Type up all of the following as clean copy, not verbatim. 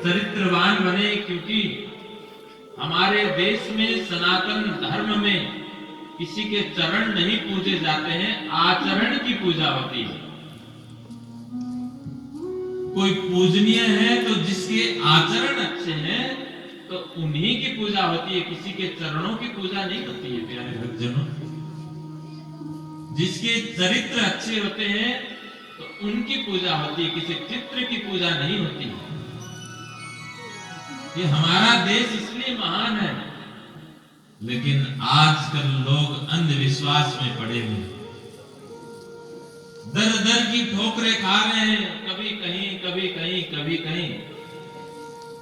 चरित्रवान बने, क्योंकि हमारे देश में सनातन धर्म में किसी के चरण नहीं पूजे जाते हैं, आचरण की पूजा होती है। कोई पूजनीय है तो जिसके आचरण अच्छे हैं तो उन्हीं की पूजा होती है, किसी के चरणों की पूजा नहीं होती है प्यारे भक्तजनों। जिसके चरित्र अच्छे होते हैं तो उनकी पूजा होती है, किसी चित्र की पूजा नहीं होती है। ये हमारा देश इसलिए महान है, लेकिन आजकल लोग अंधविश्वास में पड़े हुए, दर दर की ठोकरें खा रहे हैं, कभी कहीं कभी कहीं कभी कहीं।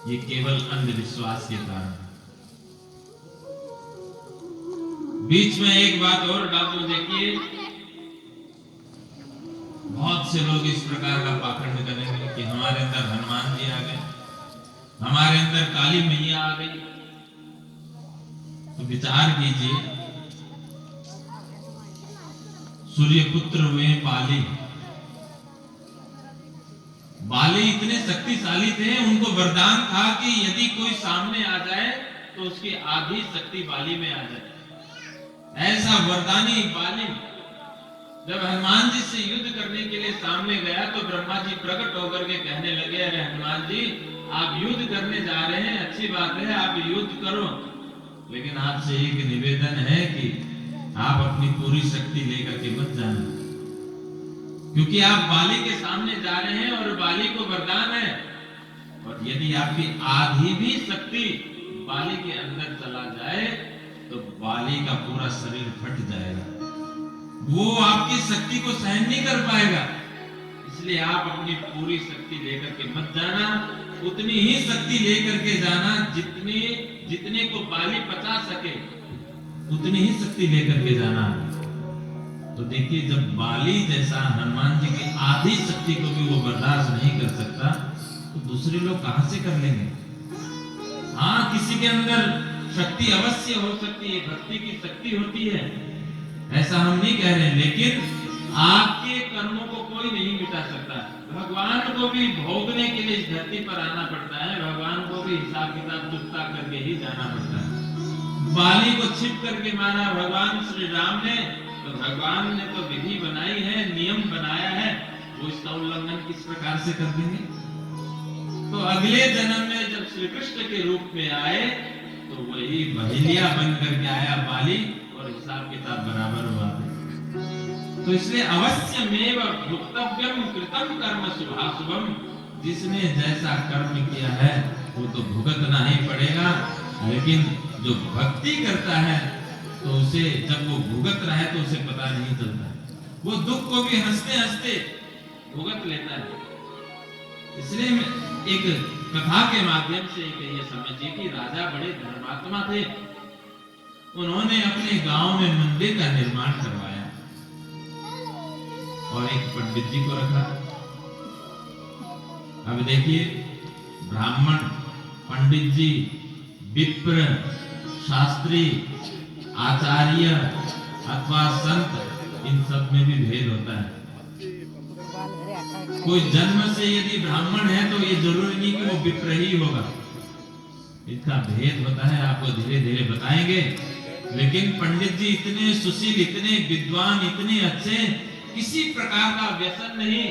ये केवल अंधविश्वास के कारण। बीच में एक बात और डाल दो, देखिए बहुत से लोग इस प्रकार का पाखंड करेंगे कि हमारे अंदर हनुमान जी आ गए, हमारे अंदर काली मैया आ गई। तो विचार कीजिए, सूर्यपुत्र हुए बाली, बाली इतने शक्तिशाली थे, उनको वरदान था कि यदि कोई सामने आ जाए तो उसकी आधी शक्ति बाली में आ जाए। ऐसा वरदानी बाली जब हनुमान जी से युद्ध करने के लिए सामने गया तो ब्रह्मा जी प्रकट होकर के कहने लगे, अरे हनुमान जी आप युद्ध करने जा रहे हैं, अच्छी बात है, आप युद्ध करो, लेकिन आपसे एक निवेदन है कि आप अपनी पूरी शक्ति लेकर के मत जाना, क्योंकि आप बाली के सामने जा रहे हैं और बाली को वरदान है, और यदि आपकी आधी भी शक्ति बाली के अंदर चला जाए तो बाली का पूरा शरीर फट जाएगा, वो आपकी शक्ति को सहन नहीं कर पाएगा। इसलिए आप अपनी पूरी शक्ति लेकर के मत जाना, उतनी ही शक्ति लेकर के जाना जितने को बाली पचा सके, उतनी ही शक्ति लेकर के जाना। तो देखिए, जब बाली जैसा हनुमान जी की आधी शक्ति को भी वो बर्दाश्त नहीं कर सकता, तो दूसरे लोग कहां से कर लेंगे। हाँ, किसी के अंदर शक्ति अवश्य हो सकती है, भक्ति की शक्ति होती है, ऐसा हम नहीं कह रहे, लेकिन आपके कर्मों को कोई नहीं मिटा सकता। भगवान को भी भोगने के लिए इस धरती पर आना पड़ता है, भगवान को भी हिसाब किताब चुकता करके ही जाना पड़ता है। बाली को छिप करके मारा भगवान श्री राम ने, तो भगवान ने तो विधि बनाई है, नियम बनाया है, वो इसका उल्लंघन किस प्रकार से कर देंगे। तो अगले जन्म में जब श्री कृष्ण के रूप में आए तो वही बहेलिया बन करके आया बाली, और हिसाब किताब बराबर हुआ था। तो इसलिए अवश्य मेव भुक्तव्यम कृतम कर्म शुभाशुभम, जिसने जैसा कर्म किया है वो तो भुगतना ही पड़ेगा। लेकिन जो भक्ति करता है तो उसे जब वो भुगत रहा है तो उसे पता नहीं चलता, वो दुख को भी हंसते हंसते भुगत लेता है। इसलिए एक कथा के माध्यम से ये समझिए कि राजा बड़े धर्मात्मा थे, उन्होंने अपने गांव में मंदिर का निर्माण करवाया और एक पंडित जी को रखा। अब देखिए, ब्राह्मण, पंडित जी, विप्र, शास्त्री, आचार्य अथवा संत, इन सब में भी भेद होता है। कोई जन्म से यदि ब्राह्मण है तो ये जरूरी नहीं कि वो विप्र ही होगा, इनका भेद होता है, आपको धीरे धीरे बताएंगे। लेकिन पंडित जी इतने सुशील, इतने विद्वान, इतने अच्छे, किसी प्रकार का व्यसन नहीं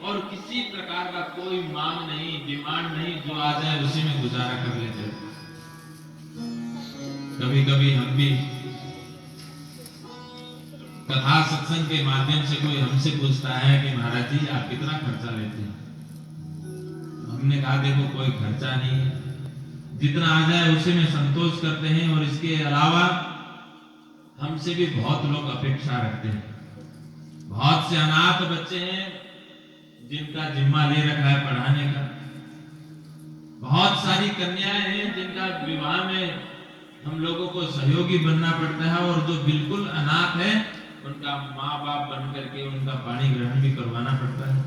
और किसी प्रकार का कोई मांग नहीं, डिमांड नहीं, जो आ जाए उसी में गुजारा कर लेते। कभी कभी हम भी कथा सत्संग के माध्यम से कोई हमसे पूछता है कि महाराज जी आप कितना खर्चा लेते हैं, हमने कहा देखो कोई खर्चा नहीं है, जितना आ जाए उसी में संतोष करते हैं, और इसके अलावा हमसे भी बहुत लोग अपेक्षा रखते हैं। बहुत से अनाथ बच्चे हैं जिनका जिम्मा ले रखा है पढ़ाने का, बहुत सारी कन्याएं हैं जिनका विवाह में हम लोगों को सहयोगी बनना पड़ता है, और जो बिल्कुल अनाथ है उनका माँ बाप बन करके उनका पानी ग्रहण भी करवाना पड़ता है,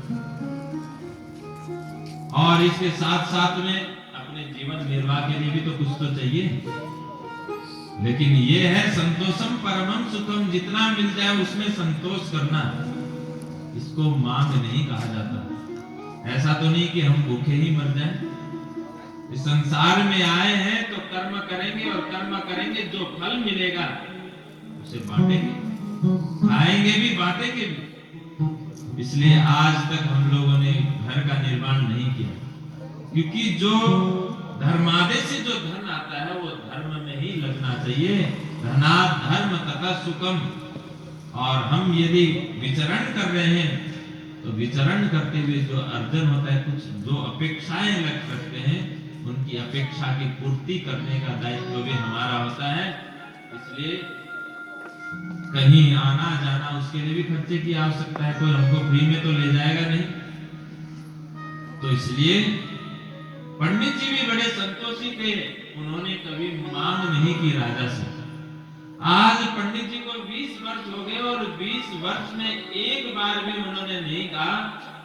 और इसके साथ साथ में अपने जीवन निर्वाह के लिए भी तो कुछ तो चाहिए। लेकिन ये है संतोषम परमम सुखम, जितना मिल जाए उसमें संतोष करना, इसको मांग नहीं कहा जाता। ऐसा तो नहीं कि हम भूखे ही मर जाएं, इस संसार में आए हैं तो कर्म करेंगे, और कर्म करेंगे जो फल मिलेगा उसे बांटेंगे, खाएंगे भी बांटेंगे भी। इसलिए आज तक हम लोगों ने घर का निर्माण नहीं किया, क्योंकि जो धर्मादेश से जो धन आता है वो धर्म में ही लगना चाहिए। धनात् धर्म तथा सुखम। और हम यदि विचरण कर रहे हैं तो विचरण करते हुए जो अर्जन होता है, कुछ जो अपेक्षाएं लग रखते हैं, उनकी अपेक्षा की पूर्ति करने का दायित्व भी हमारा होता है। इसलिए कहीं आना जाना उसके लिए भी खर्चे की आवश्यकता है, कोई हमको फ्री में तो ले जाएगा नहीं। तो इसलिए पंडित जी भी बड़े संतोषी थे, उन्होंने कभी मांग नहीं की राजा से। आज पंडित जी को 20 वर्ष हो गए और 20 वर्ष में एक बार भी उन्होंने नहीं कहा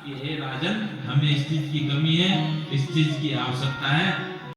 कि हे राजन, हमें इस चीज की कमी है, इस चीज की आवश्यकता है।